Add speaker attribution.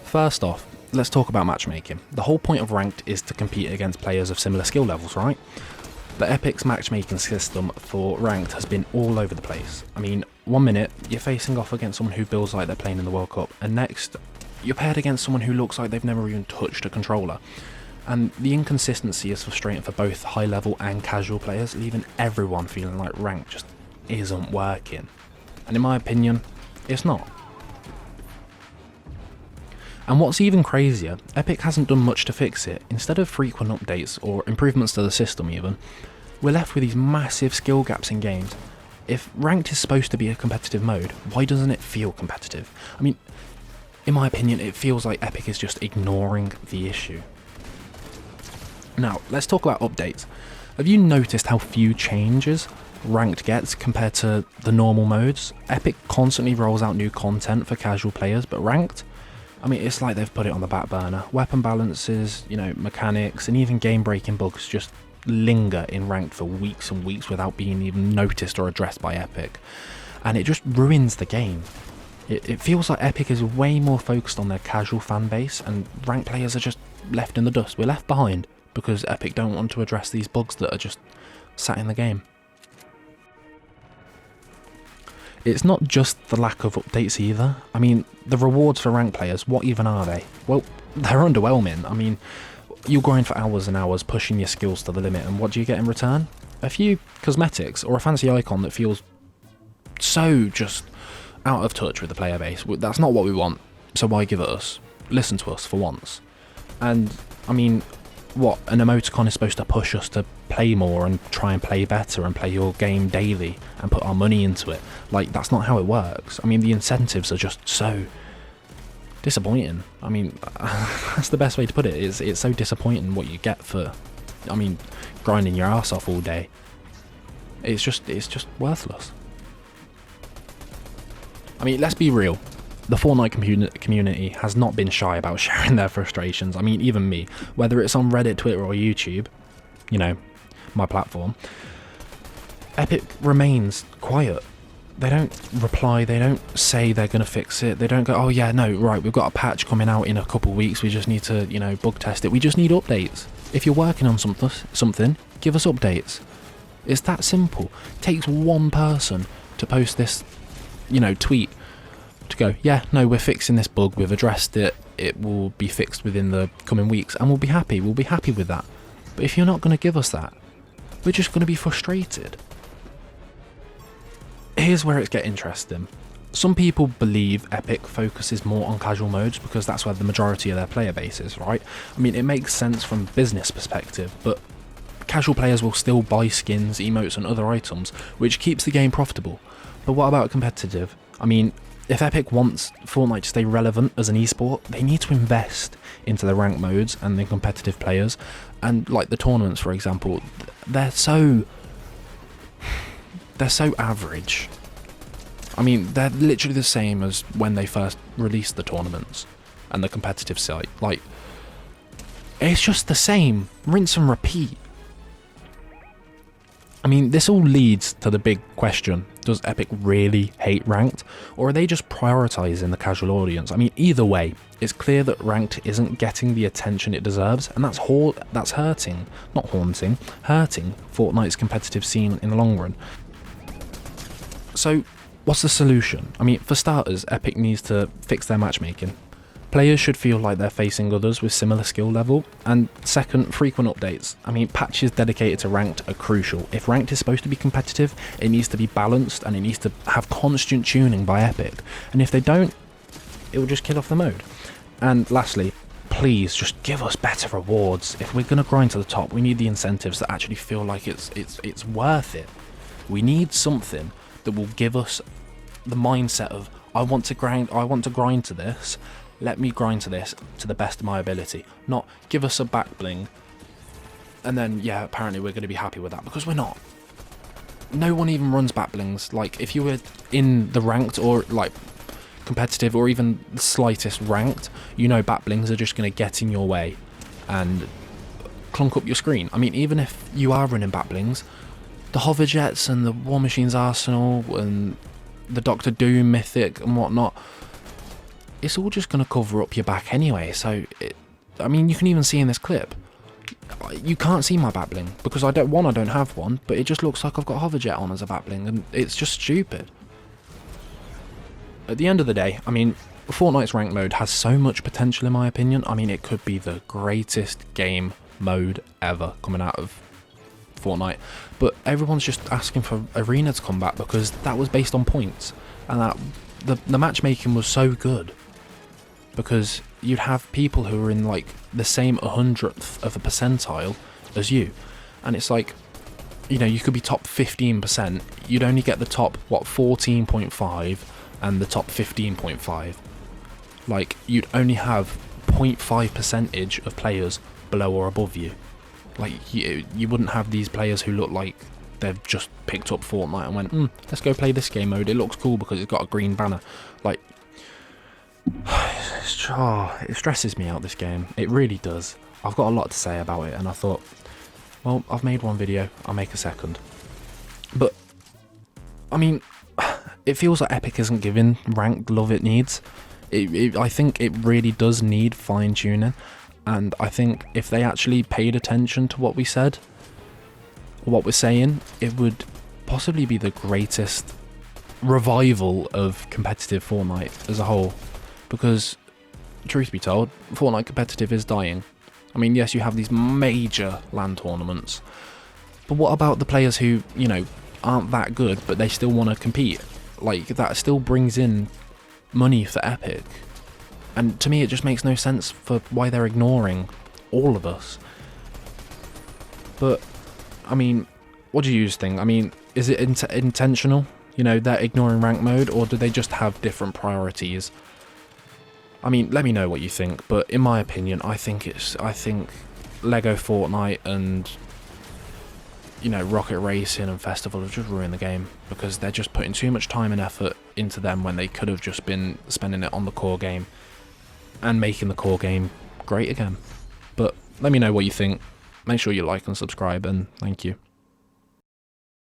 Speaker 1: First off, let's talk about matchmaking. The whole point of ranked is to compete against players of similar skill levels, right? But Epic's matchmaking system for ranked has been all over the place. I mean, one minute you're facing off against someone who feels like they're playing in the World Cup, and next you're paired against someone who looks like they've never even touched a controller. And the inconsistency is frustrating for both high level and casual players, leaving everyone feeling like ranked just isn't working. And in my opinion, it's not. And what's even crazier, Epic hasn't done much to fix it. Instead of frequent updates or improvements to the system even, we're left with these massive skill gaps in games. If ranked is supposed to be a competitive mode, why doesn't it feel competitive? I mean, in my opinion, it feels like Epic is just ignoring the issue. Now, let's talk about updates. Have you noticed how few changes ranked gets compared to the normal modes? Epic constantly rolls out new content for casual players, but ranked? I mean, it's like they've put it on the back burner. Weapon balances, mechanics, and even game-breaking bugs just linger in ranked for weeks and weeks without being even noticed or addressed by Epic. And it just ruins the game. It feels like Epic is way more focused on their casual fan base, and ranked players are just left in the dust. We're left behind because Epic don't want to address these bugs that are just sat in the game. It's not just the lack of updates either. I mean, the rewards for ranked players, what even are they? Well, they're underwhelming. I mean, you grind for hours and hours pushing your skills to the limit, and what do you get in return? A few cosmetics or a fancy icon that feels so just out of touch with the player base. That's not what we want, so why give it us? Listen to us for once. And, I mean, what, an emoticon is supposed to push us to play more and try and play better and play your game daily and put our money into it. Like, that's not how it works. I mean, the incentives are just so disappointing. I mean, that's the best way to put it. It's so disappointing what you get for, grinding your ass off all day. It's just worthless. I mean, let's be real. The Fortnite community has not been shy about sharing their frustrations. I mean, even me, whether it's on Reddit, Twitter or YouTube, my platform, Epic remains quiet. They don't reply, they don't say they're going to fix it, they don't go, oh yeah, no, right, we've got a patch coming out in a couple of weeks, we just need to, bug test it. We just need updates. If you're working on something, give us updates. It's that simple. It takes one person to post this, tweet to go, yeah, no, we're fixing this bug, we've addressed it, it will be fixed within the coming weeks, and we'll be happy with that. But if you're not going to give us that, we're just going to be frustrated. Here's where it's getting interesting. Some people believe Epic focuses more on casual modes because that's where the majority of their player base is, right? I mean, it makes sense from a business perspective, but casual players will still buy skins, emotes and other items, which keeps the game profitable. But what about competitive? I mean, if Epic wants Fortnite to stay relevant as an esport, they need to invest into the ranked modes and the competitive players. And like the tournaments, for example, they're so average. I mean, they're literally the same as when they first released the tournaments and the competitive site. Like, it's just the same, rinse and repeat. I mean, this all leads to the big question: does Epic really hate ranked, or are they just prioritising the casual audience? I mean, either way, it's clear that ranked isn't getting the attention it deserves, and that's hurting Fortnite's competitive scene in the long run. So, what's the solution? I mean, for starters, Epic needs to fix their matchmaking. Players should feel like they're facing others with similar skill level. And second, frequent updates. I mean, patches dedicated to ranked are crucial. If ranked is supposed to be competitive, it needs to be balanced and it needs to have constant tuning by Epic. And if they don't, it will just kill off the mode. And lastly, please just give us better rewards. If we're going to grind to the top, we need the incentives that actually feel like it's worth it. We need something that will give us the mindset of, I want to grind to this. Let me grind to this to the best of my ability. Not give us a back bling and then, yeah, apparently we're going to be happy with that, because we're not. No one even runs back blings. Like, if you were in the ranked or like competitive or even the slightest ranked, back blings are just going to get in your way and clunk up your screen. I mean, even if you are running back blings, the hover jets and the War Machine's Arsenal and the Doctor Doom mythic and whatnot, it's all just going to cover up your back anyway. So, I mean, you can even see in this clip, you can't see my back bling because I don't have one, but it just looks like I've got hoverjet on as a back bling, and it's just stupid. At the end of the day, I mean, Fortnite's ranked mode has so much potential in my opinion. I mean, it could be the greatest game mode ever coming out of Fortnite, but everyone's just asking for Arena to come back because that was based on points, and that the matchmaking was so good because you'd have people who were in like the same 100th of a percentile as you, and it's like, you know, you could be top 15%, you'd only get the top 14.5 and the top 15.5. Like, you'd only have 0.5 percentage of players below or above you. Like, you wouldn't have these players who look like they've just picked up Fortnite and went, let's go play this game mode, it looks cool because it's got a green banner. Like, it stresses me out, this game. It really does. I've got a lot to say about it, and I thought, well, I've made one video, I'll make a second. But, I mean, it feels like Epic isn't giving ranked love it needs. I think it really does need fine-tuning, and I think if they actually paid attention to what we said, or what we're saying, it would possibly be the greatest revival of competitive Fortnite as a whole. Because, truth be told, Fortnite competitive is dying. I mean, yes, you have these major LAN tournaments, but what about the players who, you know, aren't that good, but they still want to compete? Like, that still brings in money for Epic. And to me, it just makes no sense for why they're ignoring all of us. But, I mean, what do you think? I mean, is it intentional? You know, they're ignoring rank mode, or do they just have different priorities? I mean, let me know what you think, but in my opinion, I think Lego Fortnite and, you know, Rocket Racing and Festival have just ruined the game because they're just putting too much time and effort into them when they could have just been spending it on the core game and making the core game great again. But let me know what you think. Make sure you like and subscribe, and thank you.